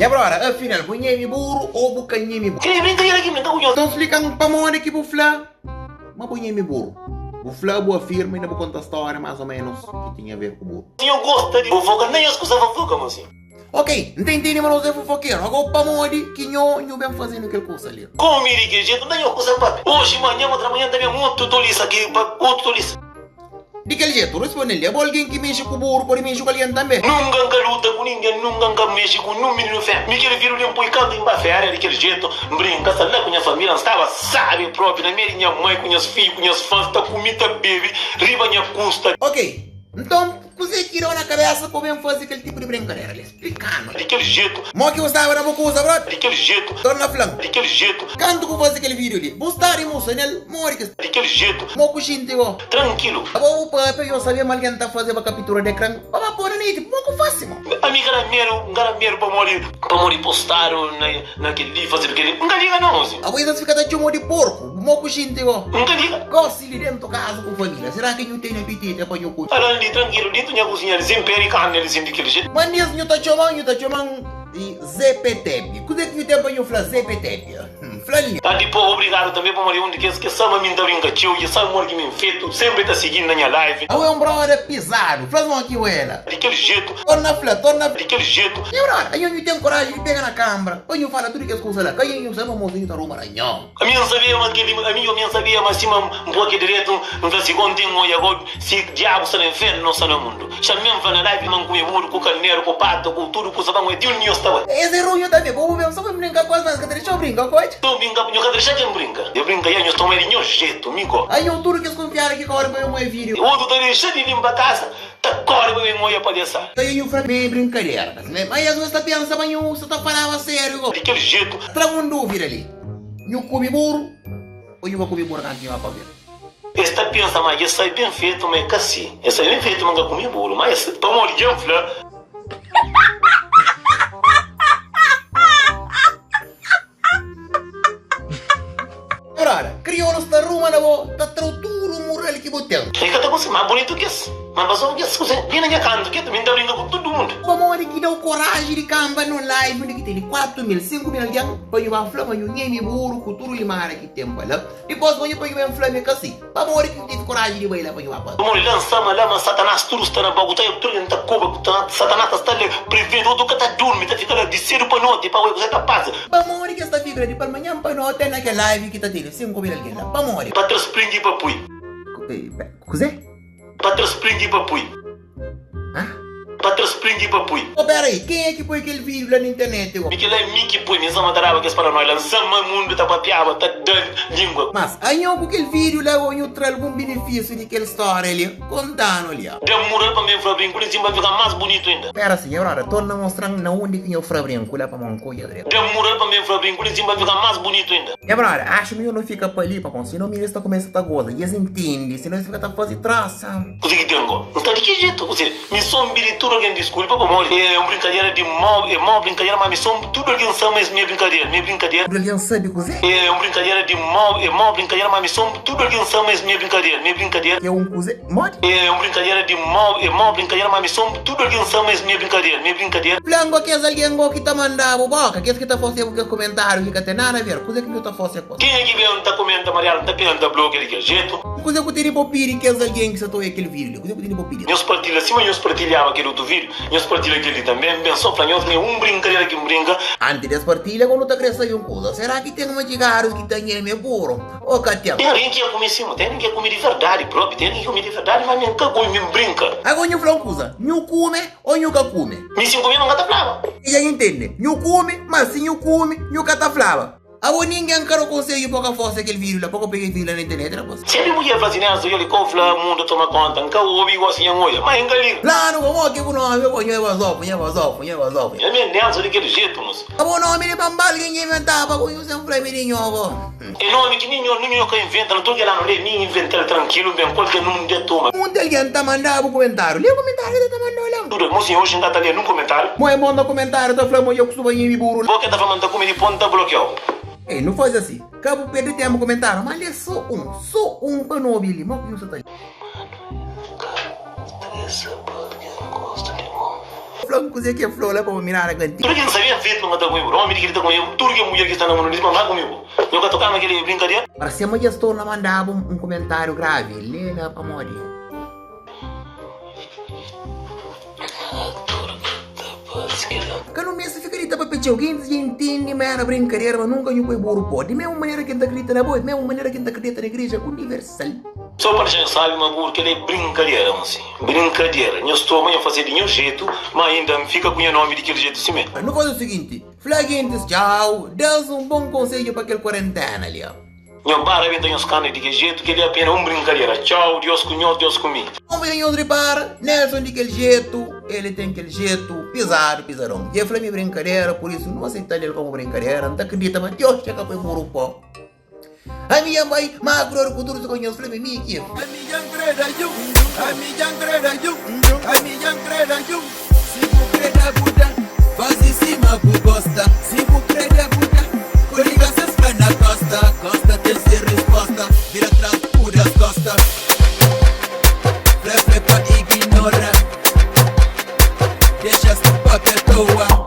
E agora, afinal, bunhei burro ou bucanhei burro? Que brincadeira aqui, brinca com eu. Então explicando para onde que vou falar. Mas bunhei burro. Vou falar boa firma e não vou contar a história mais ou menos que tinha a ver com o burro. Eu gosto de fofoca, nem as coisas fofoca, mocinho. Ok, entendi, mas não sei fofoqueiro. Agora para onde que eu venho fazendo aquele curso ali. Como me liga, gente, nem eu coisa papi. Hoje, manhã, outra manhã também muito tolice aqui, outro tolice. De que jeito? Responde-lhe. É alguém que mexe com o burro, pode mexer com ele também. Nunca luta com ninguém, nunca mexe com um menino fé. Me quer vir um poicado em bafé, daquele jeito. Brinca, sabe lá com a minha família, estava, sabe, próprio, na minha mãe, com as filhas, com as fãs, tá comida, bebe, riba minha custa. Ok, então, você tirou na cabeça para eu fazer aquele tipo de brincadeira ali, explicando. Daquele jeito. Mó que você estava na boca, bro? Daquele jeito. Torna falando. Daquele jeito. Quando que fazer aquele vídeo ali? Buscar e moça, nele, morre que... Daquele jeito. Mó coxinho, ó. Tranquilo. Agora o papai, eu sabia mal que ele tá fazendo a captura de ecrã. Para pôr ali, tipo, mó que fácil, mano. Amiga, garameiro para morrer postaram naquele livro, fazer aquele. Nunca liga não, assim. Agora você fica de de porco, mó coxinho, ó. Nunca liga. Gosta ali dentro do casa com família. Será que não tem apetite para eu comer? Ali, tranquilo, dentro da cozinha, eles sempre carne, eles sempre daquele jeito. Mas nisso, eu tô chamando de ZPTEP. Quando é que eu tenho para eu falar ZPTEP? Flalinha. Tá depois, obrigado também para morrer onde que sabe a mim tá brincativo, e sabe o que me feito, sempre tá seguindo na minha live. Agora é um brother pisado, faz uma aqui, ela. Daquele jeito. Torna fla. Daquele jeito. E agora, aí eu tenho coragem de pegar na câmera. Aí eu falo tudo que as coisas lá. Aí eu sei uma mozinha tá rumaranhão. A minha não sabia, mas eu não sabia, mas cima um pouco direito, não vai se continua e agora se diabo está no inferno, não está no mundo. Chamei para na live, não com o burro, com o carneiro, com o pato, com tudo, com o sabão, e tinha um nisso estava. Esse é ruim também, vou ver, só para brincar com as mãos, que deixa eu brincar com ele. Eu brinco, eu quero deixar quem brinca. Eu brinco, eu estou meio de jeito, amigo. Aí eu tudo que eles confiaram aqui com a hora para eu ver vídeo. O outro está deixando de limpar a casa, tá corre para eu moer para descer. Aí eu falei, brincadeira, mas às vezes está pensando, mas você está falando sério. Daquele jeito. Traga uma dúvida ali. Eu comi burro ou eu vou comer burro aqui para ver? Esta pensa, mas isso aí bem feito, mas cacete. Isso aí bem feito, mas eu comi bolo. Mas para morrer de anfla. Ora, crioulos está rumando, está tudo morrendo que botão. E que tá com mais bonito que isso. Mas passou que isso, vem na minha canto, que também tá brincando com todo mundo. Como ele que deu coragem de campa no live, onde que tem 4 mil, 5 mil alguém, para eu falar, mas eu nem me burro, com tudo limar aqui tempo lá. Depois eu para eu falar, mas assim, como ele que teve coragem de ir lá para eu falar. Como ele lança, mas Satanás tudo está na bagunça, tudo está coba, Satanás está ali prevendo, tudo que está dormindo, está ficando de cedo para noite, para você tá paz. Vamos que está figura de para amanhã, para não ter naquela live que está tendo 5 mil alguém lá. Vamos para transpringue para pui. Cosé? Para transpringue para pui. Para transpringue para pui. Oh, peraí, quem é que põe aquele vídeo lá na internet? Aquele é Mickey pui, me chama darava que é para nós, lançamos o mundo, tá papiava, tá dando língua. Mas aí eu com aquele vídeo lá, eu trago algum benefício daquela história ali, contando ali, ó. Demorou para mim, Fabrinho, por isso vai ficar mais bonito ainda. Pera assim, agora, torna mostrando na onde que eu Fabrinho, lá para Moncoia. Demorou para mim, Fabrinho, por isso vai ficar mais bonito ainda. E agora, acho que eu não fica para ali, para senão me está começando a goza, e eles entendem, senão eles ficam a fazer traça. Você que tenho? Não tá de que jeito, você? Me som tudo alguém desculpa, como é uma brincadeira de mal brincadeira, mas me som tudo alguém sabe, mas minha brincadeira. Tudo alguém sabe cozer? É uma brincadeira de mal brincadeira, mas me som tudo alguém sabe, mas minha brincadeira. É um cozer? Mod? É uma brincadeira de mal brincadeira, mas me som tudo alguém sabe, mas minha brincadeira. Flango que é alguém que tá mandando boca, que é que tá fazendo o comentário, que tem nada a ver, coisa que eu tá fazendo. Quem é que vem tá comenta, Mariana, tá pegando da blog daquele jeito? Coisa que tem popiri, que é alguém que só toca aquele vídeo, coisa que tem popiri. Nós partilha assim, mas nós partilhava aquele outro vídeo, nós partilha aquele também, bem só pra nós, brincadeira que brinca. Antes das partilhas, quando tá crescendo uma coisa, será que tem uma de garos que tem ele meio burro? Ô, Katia. Tem alguém que ia comer cima, tem alguém que ia comer de verdade próprio, tem alguém que ia comer de verdade, mas me cagou e me brinca. Agora eu falo uma coisa, não come ou nunca come? Me se comer, não gata flava. E aí entende, não come, mas se não come, nunca tá flava. Agora ninguém quer conseguir pouca força aquele vídeo lá, pouco peguei vídeo lá na internet, não posso. Sempre mulher fala assim, né, eu lhe confla, o mundo toma conta, nunca ouvi igual assim, mas engalinho. Lá no vamos aqui com nós, eu conheço vazou. É minha dança daquele jeito, moço. Agora não, me bambal que inventava, eu conheço um flamenguinho, agora. É nome que ninguém que inventa, não tô querendo ler, nem inventar tranquilo, bem, qualquer nome de toma. Um alguém tá mandando um comentário, lê o comentário, tá mandando lá. Tudo, moço, hoje ainda tá lendo um comentário. Moe manda comentário, tá falando, eu costumo ir me burro. Porque tá falando como ele ponta bloqueado. Ei, não faz assim. Cabo Pedro tem um comentário, mas é só um para não ouvir. Mas que você tá aí? Essa porque eu gosto de bom. Flor, coisa que é flor lá para mirar a cantina. Tudo que não sabia feito não está comigo. Homem que ele está comigo. Tudo que a mulher que está na mão não diz mamar comigo. Eu vou tocar naquele brincadeira. Para se amanhã estou a mandar um comentário grave, lê lá para morrer. Que no mês fica ali para pedir alguém que entende mais a brincadeira, mas nunca eu fui burro pode. De mesma maneira que acredita na boa, de mesma maneira que acredita na igreja universal. Só para gente sabe, Maguro, que ele é brincadeira, assim. Brincadeira. Eu estou amanhã a fazer de nenhum jeito, mas ainda me fica com o nome daquele jeito assim mesmo. Não faz o seguinte, flaguentes, tchau, dá um bom conselho para aquele quarentena ali, ó. Eu parabéns tenho os canos de que jeito que ele é apenas uma brincadeira. Tchau, Deus comigo, Deus comigo. Não vem outro repara, Nelson de aquele jeito, ele tem aquele jeito pisado, pisadão. E eu falei minha brincadeira, por isso não aceitar ele como brincadeira, não acredita, mas Deus chega para o grupo. A minha mãe, magro, cultura, se conhece, falei minha aqui. A minha greda, se tu creda, Buda, faz em cima, gosta, se tu creda, Buda, comigo se fica na costa, costa tem ser resposta, vira atrás, pura as costas, frefe pra ignorar, deixa essa papel toa.